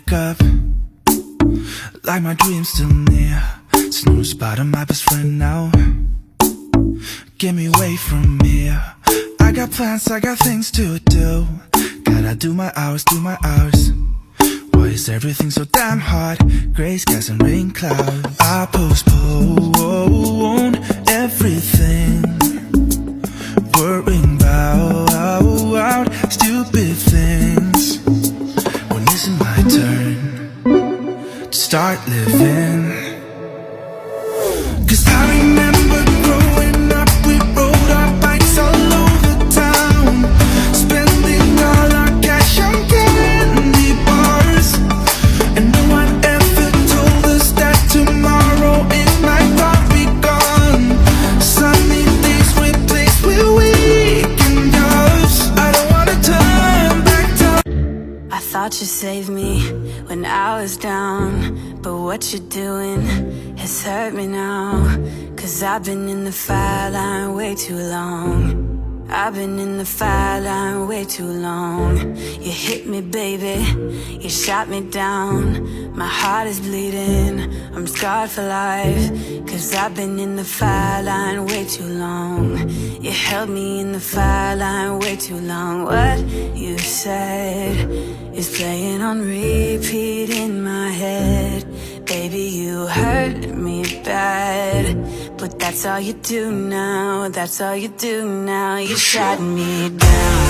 wake up like my dream's still near. Snooze bottom, my best friend now. Get me away from here. I got plans, I got things to do. Gotta do my hours, do my hours. Why is everything so damn hard? Gray skies and rain clouds. I postpone everything, worrying about stupid things. When is it my turn to start living? 'Cause I remember growing up, we rode our bikes all over town, spending all our cash on candy bars. And no one ever told us that tomorrow it might all be gone. Sunny days replaced with weekend jobs. I don't wanna turn back time. I thought you saved me when I was down, but what you're doing has hurt me now. 'Cause I've been in the fire line way too long. I've been in the fire line way too long. You hit me, baby, you shot me down. My heart is bleeding, I'm scarred for life. 'Cause I've been in the fire line way too long. You held me in the fire line way too long. What you said is playing on repeat in my head. Baby, you hurt me bad, but that's all you do now. That's all you do now. You shot me down.